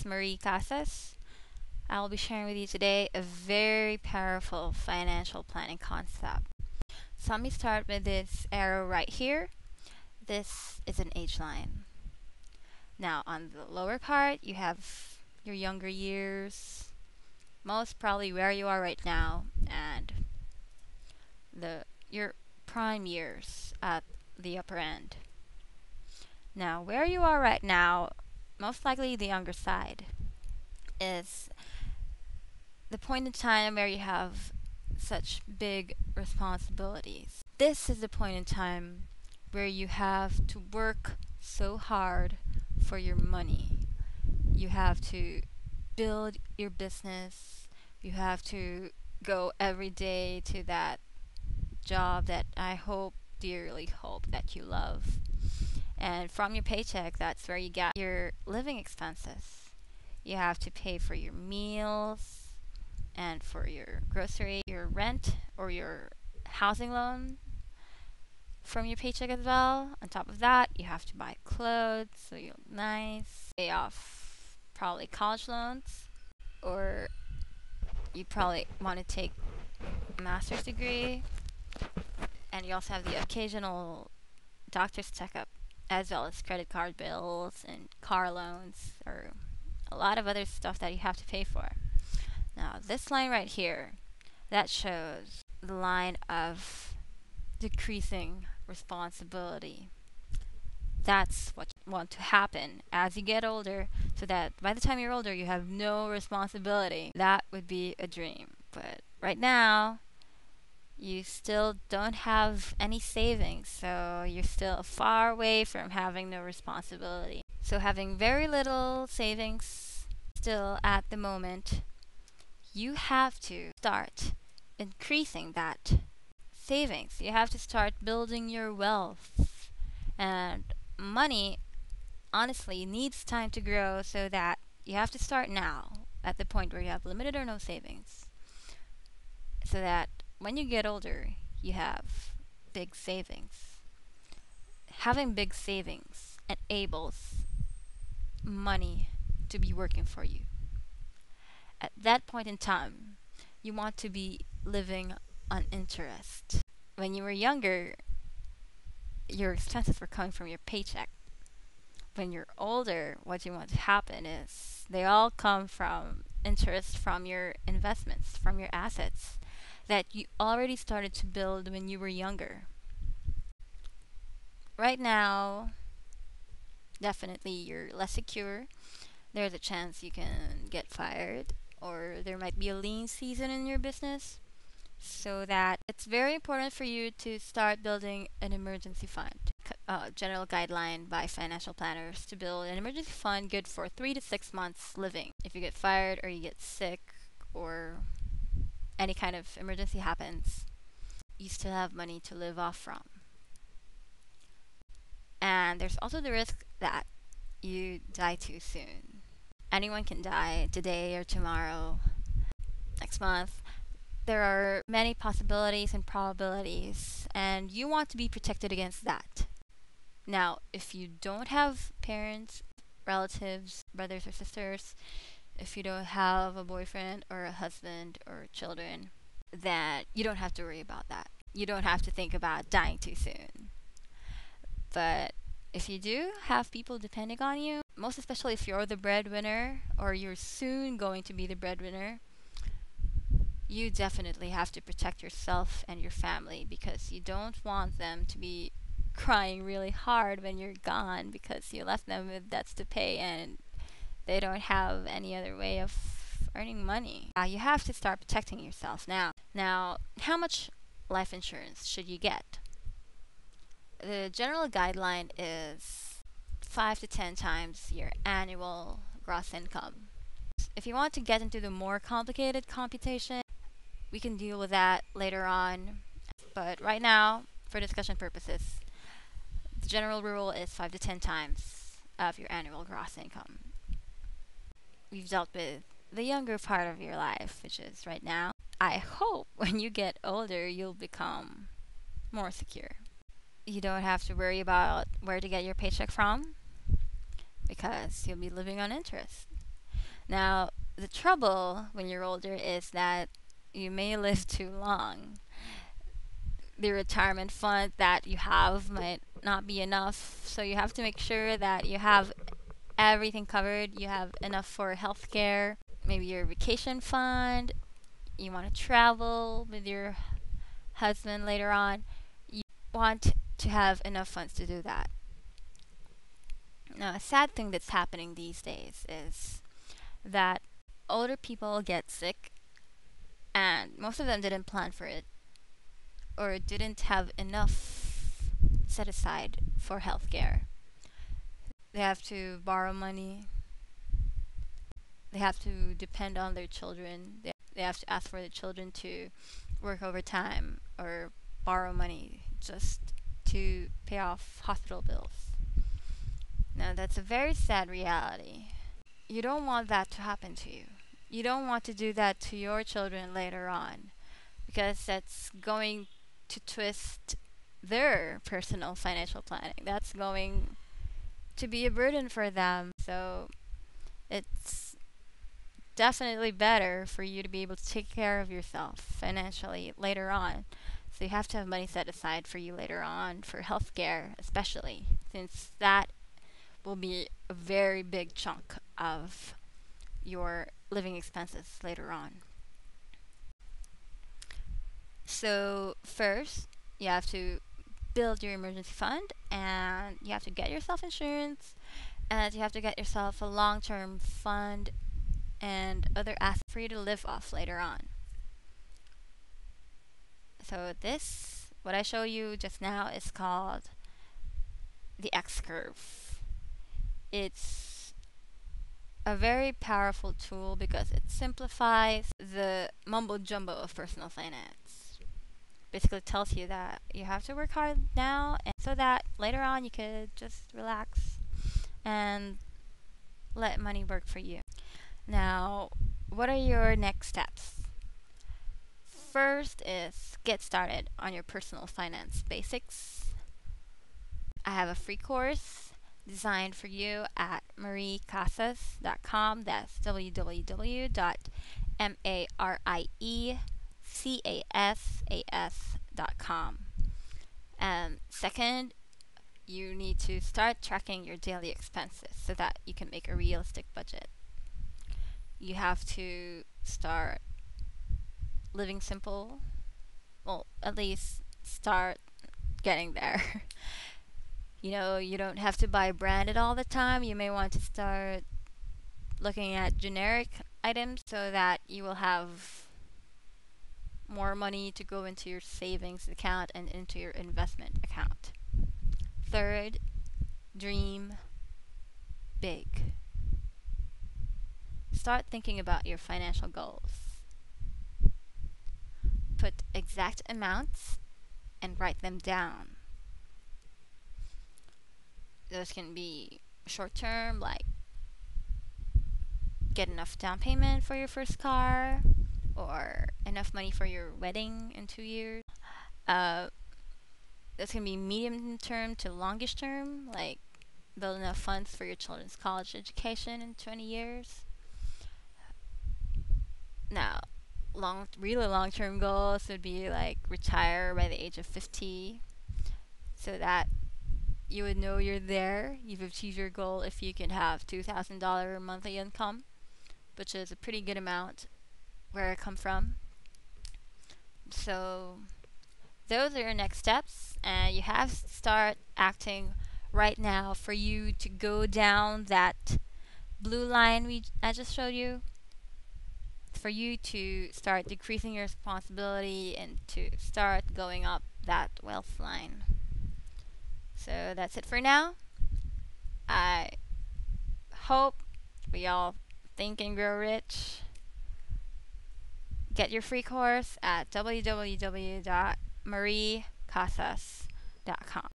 Marie Casas. I'll be sharing with you today a very powerful financial planning concept. So let me start with this arrow right here. This is an age line. Now, on the lower part, you have your younger years, most probably where you are right now, and your prime years at the upper end. Now, where you are right now, most likely the younger side, is the point in time where you have such big responsibilities. This is the point in time where you have to work so hard for your money. You have to build your business. You have to go every day to that job that I hope, dearly hope, that you love. And from your paycheck, that's where you get your living expenses. You have to pay for your meals and for your grocery, your rent, or your housing loan from your paycheck as well. On top of that, you have to buy clothes so you look nice, pay off probably college loans, or you probably want to take a master's degree, and you also have the occasional doctor's checkup, as well as credit card bills and car loans, or a lot of other stuff that you have to pay for. Now, this line right here, that shows the line of decreasing responsibility. That's what you want to happen as you get older, so that by the time you're older, you have no responsibility. That would be a dream. But right now, you still don't have any savings, so you're still far away from having no responsibility. So, having very little savings still at the moment, you have to start increasing that savings. You have to start building your wealth. And money, honestly, needs time to grow, so that you have to start now at the point where you have limited or no savings, so that when you get older, you have big savings. Having big savings enables money to be working for you. At that point in time, you want to be living on interest. When you were younger, your expenses were coming from your paycheck. When you're older, what you want to happen is they all come from interest from your investments, from your assets that you already started to build when you were younger. Right now, definitely you're less secure. There's a chance you can get fired, or there might be a lean season in your business. So that it's very important for you to start building an emergency fund. General guideline by financial planners to build an emergency fund good for 3 to 6 months living. If you get fired or you get sick or any kind of emergency happens, you still have money to live off from. And there's also the risk that you die too soon. Anyone can die today or tomorrow, next month. There are many possibilities and probabilities, and you want to be protected against that. Now, if you don't have parents, relatives, brothers or sisters, if you don't have a boyfriend or a husband or children, then you don't have to worry about that. You don't have to think about dying too soon. But if you do have people depending on you, most especially if you're the breadwinner or you're soon going to be the breadwinner, you definitely have to protect yourself and your family, because you don't want them to be crying really hard when you're gone because you left them with debts to pay and they don't have any other way of earning money. You have to start protecting yourself now. Now, how much life insurance should you get? The general guideline is 5 to 10 times your annual gross income. If you want to get into the more complicated computation, we can deal with that later on. But right now, for discussion purposes, the general rule is 5 to 10 times of your annual gross income. We've dealt with the younger part of your life, which is right now. I hope when you get older, you'll become more secure. You don't have to worry about where to get your paycheck from, because you'll be living on interest. Now, the trouble when you're older is that you may live too long. The retirement fund that you have might not be enough, so you have to make sure that you have everything covered. You have enough for healthcare, maybe your vacation fund, you want to travel with your husband later on. You want to have enough funds to do that. Now, a sad thing that's happening these days is that older people get sick, and most of them didn't plan for it or didn't have enough set aside for healthcare. They have to borrow money. They have to depend on their children. They have to ask for the children to work overtime or borrow money just to pay off hospital bills. Now, that's a very sad reality. You don't want that to happen to you. You don't want to do that to your children later on because that's going to twist their personal financial planning. That's going to be a burden for them. So it's definitely better for you to be able to take care of yourself financially later on. So you have to have money set aside for you later on for healthcare, especially since that will be a very big chunk of your living expenses later on. So first, you have to build your emergency fund, and you have to get yourself insurance, and you have to get yourself a long-term fund and other assets for you to live off later on. So this, what I show you just now, is called the X curve. It's a very powerful tool because it simplifies the mumbo jumbo of personal finance. Basically tells you that you have to work hard now and so that later on you could just relax and let money work for you. Now, what are your next steps? First is get started on your personal finance basics. I have a free course designed for you at mariecasas.com. That's www.mariecasas.com. And second, you need to start tracking your daily expenses so that you can make a realistic budget. You have to start living simple. Well, at least start getting there. You don't have to buy branded all the time. You may want to start looking at generic items so that you will have more money to go into your savings account and into your investment account. Third, dream big. Start thinking about your financial goals. Put exact amounts and write them down. Those can be short term, like get enough down payment for your first car or enough money for your wedding in 2 years. This can be medium term to longish term, like build enough funds for your children's college education in 20 years. Now, really long term goals would be like retire by the age of 50 so that you would know you're there. You've achieved your goal if you can have $2,000 monthly income, which is a pretty good amount where I come from. So those are your next steps, and you have to start acting right now for you to go down that blue line I just showed you, for you to start decreasing your responsibility and to start going up that wealth line. So that's it for now. I hope we all think and grow rich. Get your free course at www.mariecasas.com.